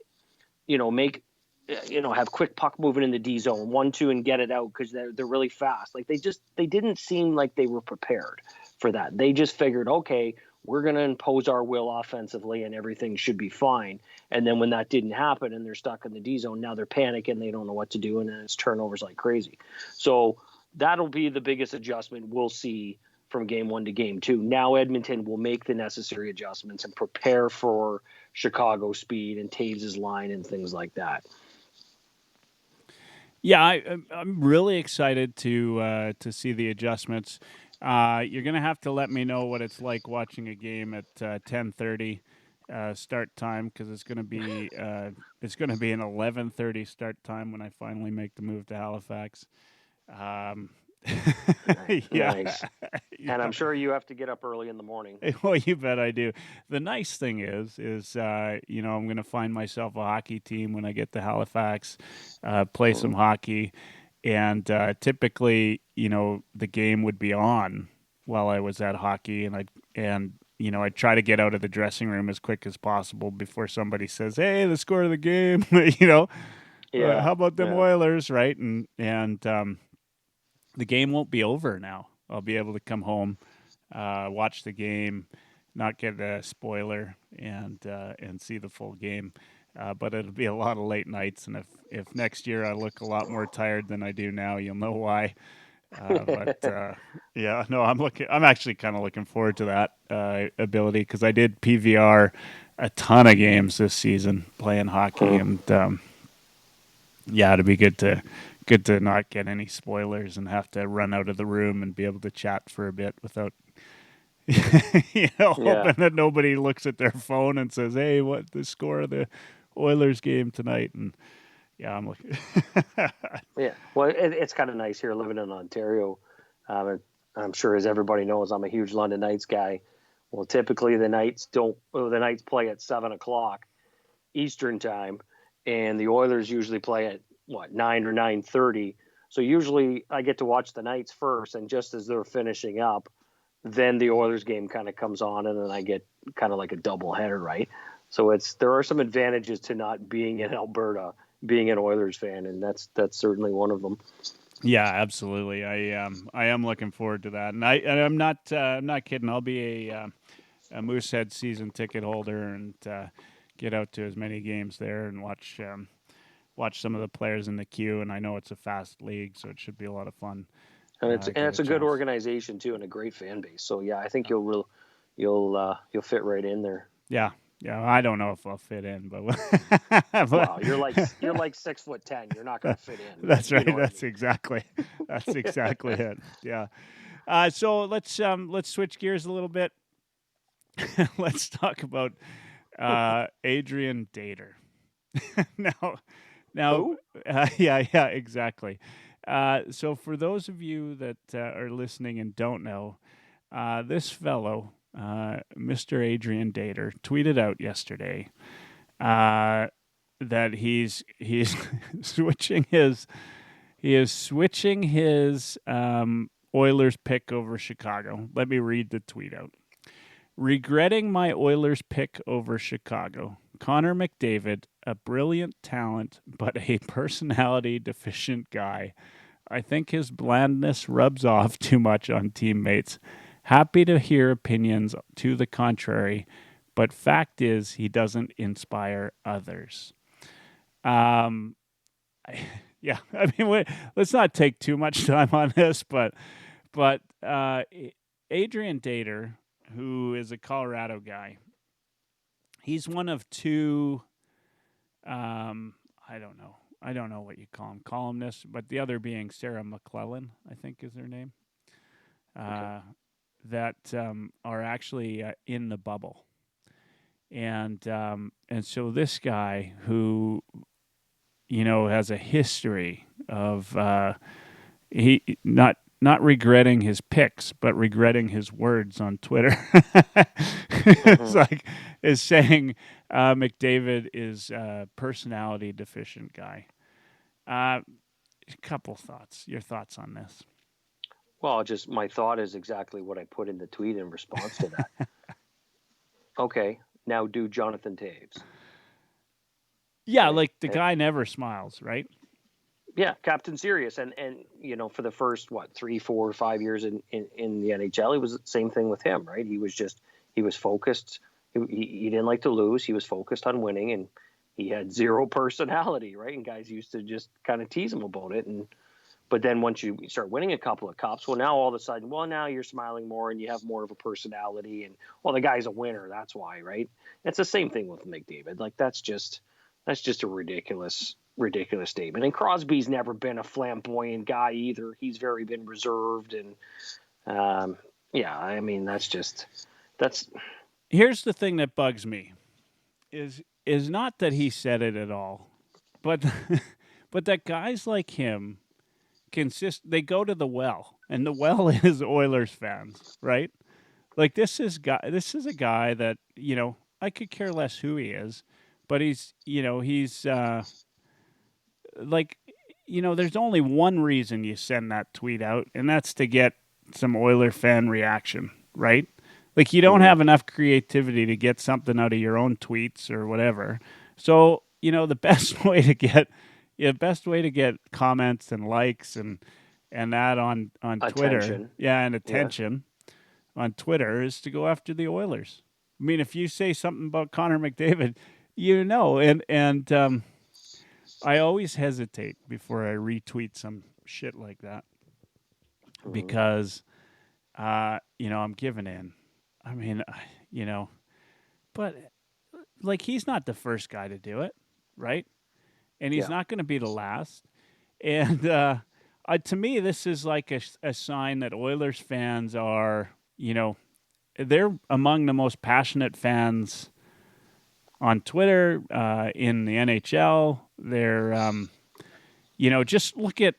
have quick puck moving in the D zone, 1-2, and get it out because they're really fast. Like, they didn't seem like they were prepared for that. They just figured, okay, we're going to impose our will offensively and everything should be fine. And then when that didn't happen and they're stuck in the D zone, now they're panicking. They don't know what to do. And then it's turnovers like crazy. So that'll be the biggest adjustment we'll see from game 1 to game 2. Now Edmonton will make the necessary adjustments and prepare for Chicago speed and Taves' line and things like that. Yeah, I'm really excited to see the adjustments. You're going to have to let me know what it's like watching a game at 10:30 start time, because it's going to be an 11:30 start time when I finally make the move to Halifax. Yeah. Nice. And I'm sure you have to get up early in the morning. Well, you bet I do. The nice thing is I'm going to find myself a hockey team when I get to Halifax, play some hockey. and typically, the game would be on while I was at hockey, I'd try to get out of the dressing room as quick as possible before somebody says, "Hey, the score of the game," Yeah. how about them Yeah. Oilers, right? And the game won't be over now. I'll be able to come home, watch the game, not get a spoiler, and see the full game. But it'll be a lot of late nights, and if next year I look a lot more tired than I do now, you'll know why. But yeah, no, I'm actually kind of looking forward to that ability because I did PVR a ton of games this season playing hockey, and yeah, it'd be good to not get any spoilers and have to run out of the room and be able to chat for a bit without Yeah. hoping that nobody looks at their phone and says, "Hey, what the score of the Oilers game tonight?" And yeah, I'm looking. Yeah. Well, it's kind of nice here living in Ontario. I'm sure, as everybody knows, I'm a huge London Knights guy. Well, typically the Knights play at 7 o'clock Eastern time, and the Oilers usually play at 9 or 9:30. So usually I get to watch the Knights first, and just as they're finishing up, then the Oilers game kind of comes on, and then I get kind of like a double header, right? So there are some advantages to not being in Alberta, being an Oilers fan, and that's certainly one of them. Yeah, absolutely. I am looking forward to that, and I'm not kidding. I'll be a Moosehead season ticket holder and get out to as many games there and watch some of the players in the queue. And I know it's a fast league, so it should be a lot of fun. And it's Get a a good chance. organization too, and a great fan base. So yeah, I think you'll fit right in there. Yeah, yeah. I don't know if I'll fit in, but, Well, but you're like 6'10". You're not going to fit in, but that's you right. know what I That's mean. exactly that's exactly it. Yeah. So let's switch gears a little bit. Let's talk about Adrian Dater. now, now, Who? yeah, exactly. So for those of you that are listening and don't know, this fellow, Mr. Adrian Dater, tweeted out yesterday that he's switching his Oilers pick over Chicago. Let me read the tweet out. Regretting my Oilers pick over Chicago. Connor McDavid, a brilliant talent, but a personality deficient guy. I think his blandness rubs off too much on teammates. Happy to hear opinions to the contrary, but fact is he doesn't inspire others. Um, yeah, I mean, let's not take too much time on this, but Adrian Dater, who is a Colorado guy, he's one of two. I don't know. I don't know what you call him, columnists, but the other being Sarah McClellan, I think is her name. Okay. That are actually in the bubble, and so this guy who has a history of he not regretting his picks, but regretting his words on Twitter. It's Mm-hmm. like is saying McDavid is a personality deficient guy. A couple thoughts. Your thoughts on this? Well, just my thought is exactly what I put in the tweet in response to that. Okay, now do Jonathan Taves. Yeah, Okay. like the guy never smiles, right? Yeah, Captain Serious, and for the first 3, 4, 5 years in the NHL, it was the same thing with him, right? He was focused. He didn't like to lose. He was focused on winning, and he had zero personality, right? And guys used to just kind of tease him about it. But then once you start winning a couple of cups, well, now all of a sudden, now you're smiling more and you have more of a personality, and the guy's a winner. That's why, right? It's the same thing with McDavid. Like that's just a ridiculous statement. And Crosby's never been a flamboyant guy either. He's very been reserved, and yeah, I mean that's. Here's the thing that bugs me is not that he said it at all, but but that guys like him they go to the well, and the well is Oilers fans, right? Like this is a guy that I could care less who he is, but he's like there's only one reason you send that tweet out, and that's to get some Oiler fan reaction, right? Like, you don't have enough creativity to get something out of your own tweets or whatever. So, the best way to get comments and likes and that on Twitter, Attention. and attention on Twitter is to go after the Oilers. I mean, if you say something about Connor McDavid, and I always hesitate before I retweet some shit like that because, I'm giving in. I mean, but like, he's not the first guy to do it, right? And he's not going to be the last. And to me, this is like a sign that Oilers fans are, they're among the most passionate fans on Twitter, in the NHL. They're, just look at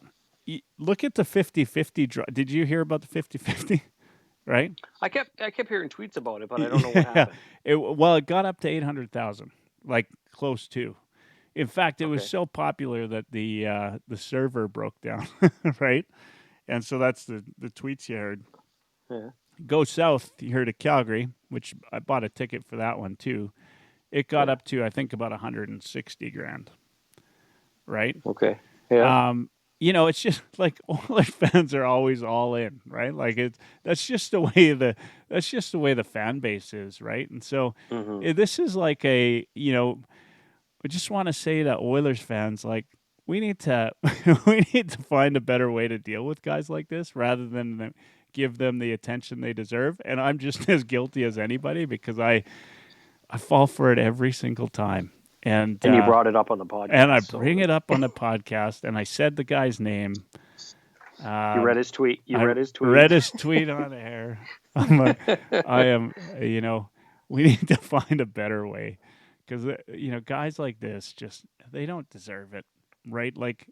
the 50-50 draw. Did you hear about the 50-50? Right? I kept hearing tweets about it, but I don't know what happened. It got up to 800,000, like close to. In fact, it was so popular that the server broke down, right? And so that's the tweets you heard. Yeah. Go south here to Calgary, which I bought a ticket for that one too. It got up to, I think, about 160 grand, right? Okay. Yeah. It's just like Oilers fans are always all in, right? Like, that's just the way the fan base is, right? And so this is like I just want to say to Oilers fans, like, we need to find a better way to deal with guys like this rather than give them the attention they deserve. And I'm just as guilty as anybody because I fall for it every single time. And you brought it up on the podcast. And I bring it up on the podcast, and I said the guy's name. You read his tweet. Read his tweet on air. We need to find a better way because, guys like this they don't deserve it, right? Like,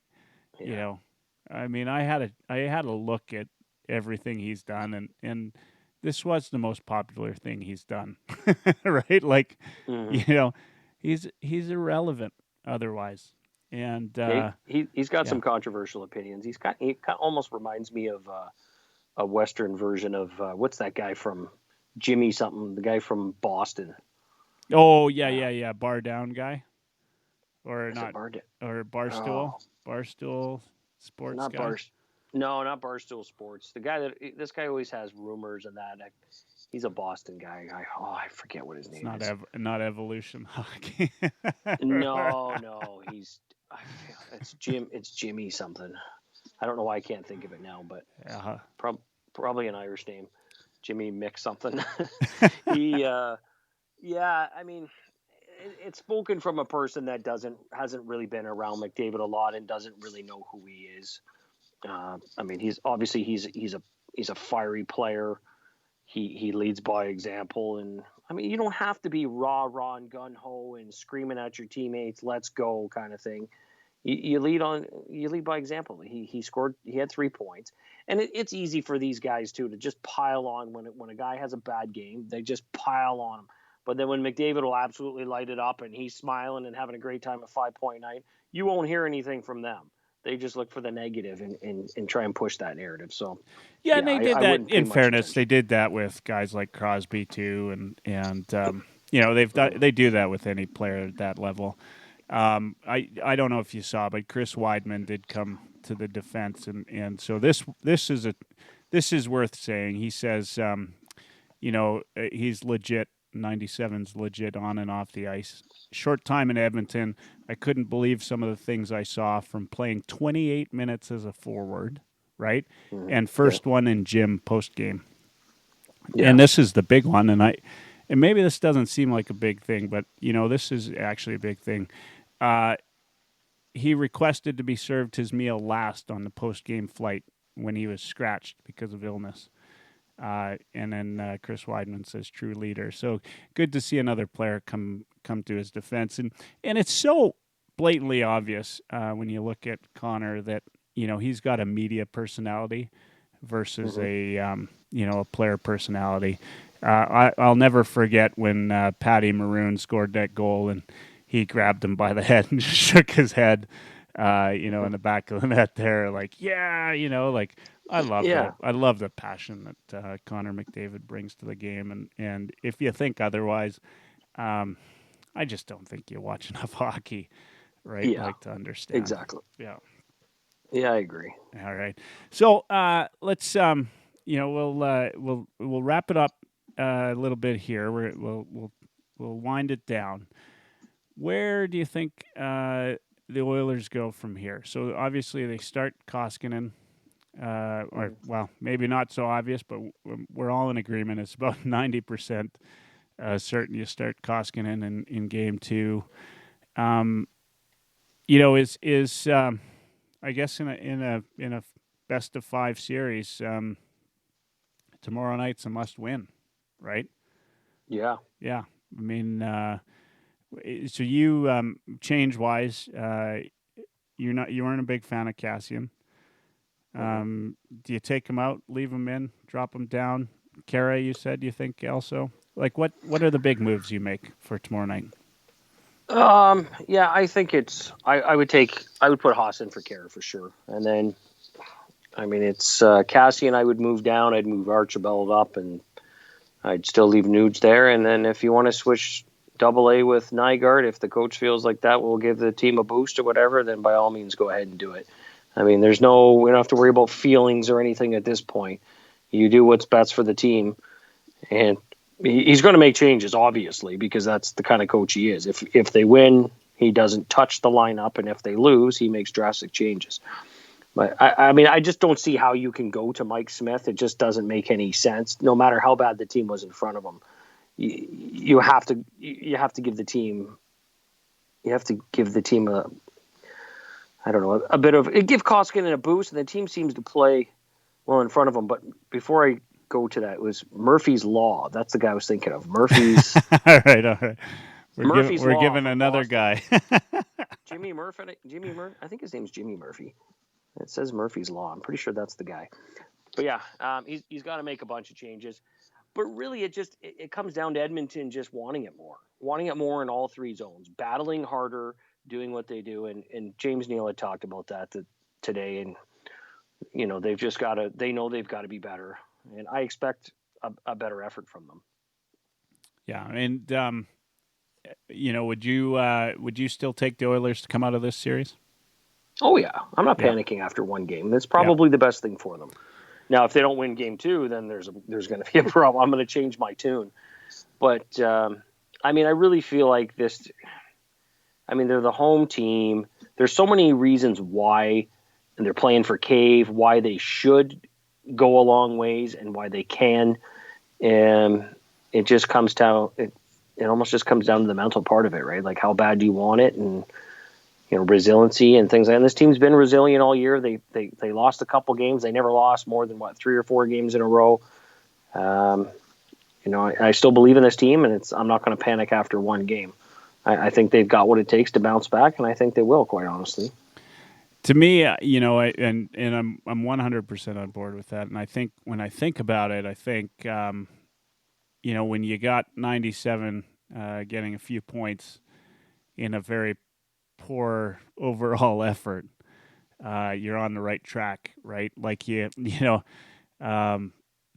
I mean, I had a look at everything he's done, and this was the most popular thing he's done, right? Like, he's irrelevant otherwise, and he's got some controversial opinions. He almost reminds me of a Western version of what's that guy from Jimmy something? The guy from Boston. Oh yeah, Bar Down guy, or not? Or Barstool, Barstool Sports not guy. No, not Barstool Sports. The guy this guy always has rumors and that. He's a Boston guy. I forget what his name is. Not Evolution Hockey. No, it's Jimmy something. I don't know why I can't think of it now, but probably an Irish name, Jimmy Mick something. I mean, it's spoken from a person that hasn't really been around McDavid a lot and doesn't really know who he is. I mean, he's a fiery player. He leads by example, and I mean, you don't have to be rah and gun ho and screaming at your teammates, "Let's go" kind of thing. You lead by example. He scored. He had 3 points, and it's easy for these guys too to just pile on when a guy has a bad game. They just pile on him. But then when McDavid will absolutely light it up and he's smiling and having a great time at 5-point night, you won't hear anything from them. They just look for the negative and try and push that narrative. So and they did that. In fairness, they did that with guys like Crosby too, and they do that with any player at that level. I don't know if you saw, but Chris Weidman did come to the defense, and so this is worth saying. He says, he's legit. 97's legit on and off the ice. Short time in Edmonton, I couldn't believe some of the things I saw from playing 28 minutes as a forward, right? And first one in gym post game. Yeah. And this is the big one, and maybe this doesn't seem like a big thing, but this is actually a big thing. He requested to be served his meal last on the post game flight when he was scratched because of illness. And then Chris Weidman says true leader. So good to see another player come to his defense. And it's so blatantly obvious when you look at Connor that, he's got a media personality versus a player personality. I'll never forget when Patty Maroon scored that goal and he grabbed him by the head and shook his head. in the back of the net there, like, I love Yeah. the passion that Connor McDavid brings to the game, and if you think otherwise, I just don't think you watch enough hockey, right? Yeah. Like to understand. Exactly. Yeah. Yeah, I agree. All right. So let's we'll wrap it up a little bit here. We'll wind it down. Where do you think the Oilers go from here? So obviously they start Koskinen, or well, maybe not so obvious, but we're all in agreement. It's about 90% certain you start Koskinen in game 2. Is I guess in a best of 5 series, tomorrow night's a must win, right? Yeah. Yeah. I mean, so you change wise, you weren't a big fan of Cassian. Do you take him out, leave him in, drop him down? Kara, you said you think also. Like what are the big moves you make for tomorrow night? Yeah, I think I would put Haas in for Kara for sure. And then, I mean, it's Cassie and I would move down. I'd move Archibald up, and I'd still leave Nudes there. And then if you want to switch AA with Nygaard, if the coach feels like that will give the team a boost or whatever, then by all means go ahead and do it. I mean, we don't have to worry about feelings or anything at this point. You do what's best for the team. And he's going to make changes, obviously, because that's the kind of coach he is. If they win, he doesn't touch the lineup, and if they lose, he makes drastic changes. But I mean, I just don't see how you can go to Mike Smith. It just doesn't make any sense. No matter how bad the team was in front of him, you have to give the team a bit of it. Give Koskinen a boost, and the team seems to play well in front of him. But before I go to that, it was Murphy's Law. That's the guy I was thinking of. Murphy's. all right. We're Law giving from another Boston. guy. Jimmy Murphy. I think his name's Jimmy Murphy. It says Murphy's Law. I'm pretty sure that's the guy. But yeah, he's got to make a bunch of changes. But really, it comes down to Edmonton just wanting it more in all 3 zones, battling harder, doing what they do. And James Neal had talked about that today. And they've just got to. They know they've got to be better. And I expect a better effort from them. Yeah, and would you still take the Oilers to come out of this series? Oh yeah, I'm not panicking after one game. That's probably the best thing for them. Now, if they don't win game 2, then there's going to be a problem. I'm going to change my tune. But I mean, I really feel like this. I mean, they're the home team. There's so many reasons why, and they're playing for Cave, why they should go a long ways and why they can. And it just comes down. It almost just comes down to the mental part of it, right? Like how bad do you want it, and resiliency and things. And this team's been resilient all year. They lost a couple games. They never lost more than 3 or 4 games in a row. I still believe in this team, and I'm not going to panic after one game. I think they've got what it takes to bounce back, and I think they will, quite honestly. To me, and I'm 100% on board with that. And I think when I think about it, I think when you got 97, getting a few points in a very poor overall effort, you're on the right track, right? Like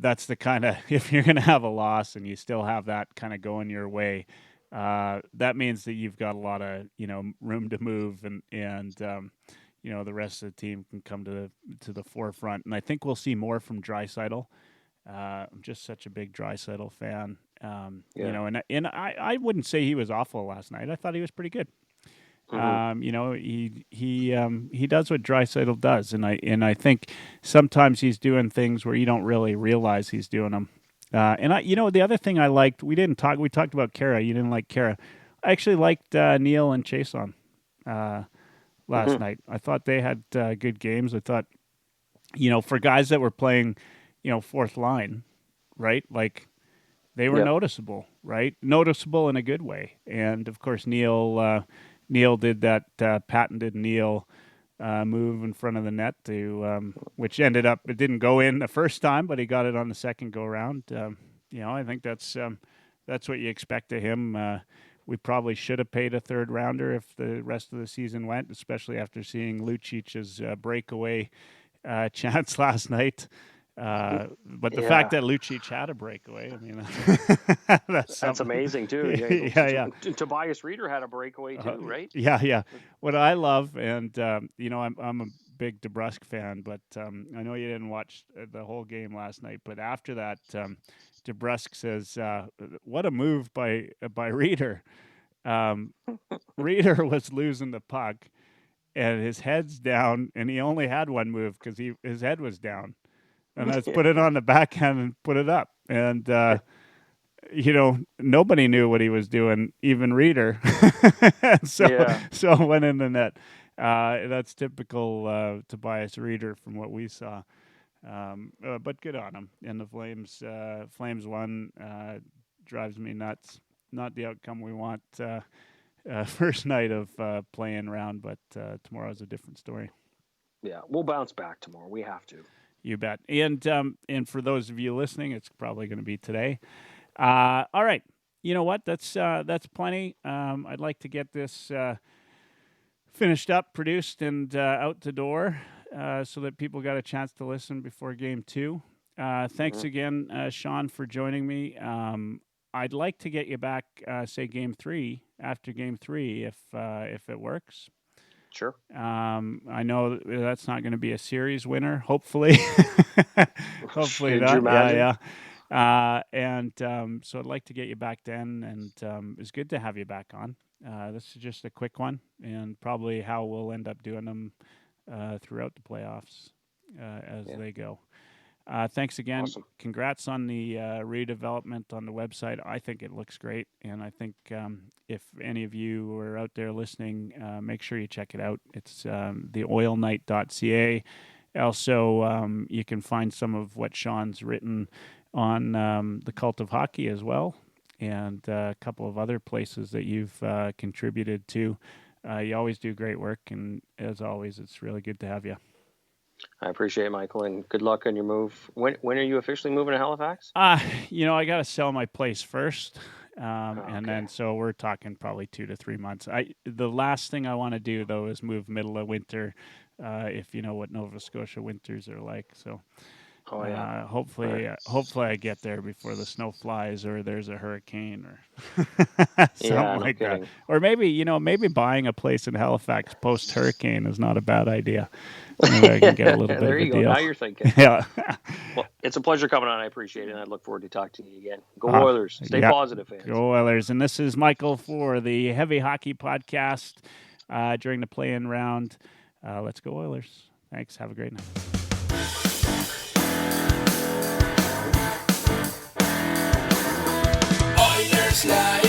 that's the kind of, if you're going to have a loss and you still have that kind of going your way, that means that you've got a lot of room to move, and the rest of the team can come to the forefront. And I think we'll see more from Draisaitl. I'm just such a big Draisaitl fan. And I wouldn't say he was awful last night. I thought he was pretty good. Mm-hmm. He does what Draisaitl does, and I think sometimes he's doing things where you don't really realize he's doing them. The other thing I liked, we talked about Kara. You didn't like Kara. I actually liked Neil and Chason last night. I thought they had good games. I thought, for guys that were playing, fourth line, right? Like they were noticeable, right? Noticeable in a good way. And of course, Neil did that patented Neil move in front of the net which ended up, it didn't go in the first time, but he got it on the second go around. I think that's what you expect of him we probably should have paid a third rounder if the rest of the season went, especially after seeing Lucic's breakaway chance last night. But the fact that Lucic had a breakaway, I mean, that's amazing too. Yeah. Tobias Reeder had a breakaway too, right? Yeah. What I love, and I'm a big DeBrusque fan, but I know you didn't watch the whole game last night. But after that, DeBrusque says, "What a move by Reeder." Reeder was losing the puck, and his head's down, and he only had one move because his head was down. And let's put it on the backhand and put it up. And, nobody knew what he was doing, even Reeder. So went in the net. That's typical Tobias Reeder from what we saw. But good on him. And the Flames won. Drives me nuts. Not the outcome we want first night of playing round, but tomorrow's a different story. Yeah, we'll bounce back tomorrow. We have to. You bet. And for those of you listening, it's probably going to be today. All right. You know what? That's plenty. I'd like to get this finished up, produced, and out the door so that people got a chance to listen before Game 2. Thanks again, Sean, for joining me. I'd like to get you back, say, Game 3, after Game 3, if it works. Sure. I know that's not going to be a series winner, hopefully. Hopefully not. So I'd like to get you back then, and it's good to have you back on. This is just a quick one, and probably how we'll end up doing them throughout the playoffs as they go. Thanks again. Awesome. Congrats on the redevelopment on the website. I think it looks great, and I think if any of you are out there listening, make sure you check it out. It's TheOilKnight.Ca. Also, you can find some of what Sean's written on the Cult of Hockey as well, and a couple of other places that you've contributed to. You always do great work, and as always, it's really good to have you. I appreciate it, Michael, and good luck on your move. When are you officially moving to Halifax? I got to sell my place first, and then so we're talking probably 2 to 3 months. The last thing I want to do though is move middle of winter, if you know what Nova Scotia winters are like. So, hopefully I get there before the snow flies or there's a hurricane or something like that. Or maybe buying a place in Halifax post hurricane is not a bad idea. Maybe I can get a little bit there of a you go. deal. Now you're thinking. Yeah. Well, it's a pleasure coming on. I appreciate it. And I look forward to talking to you again. Go Oilers. Stay positive, fans. Go Oilers. And this is Michael for the Heavy Hockey Podcast during the play-in round. Let's go Oilers. Thanks. Have a great night. Oilers Live.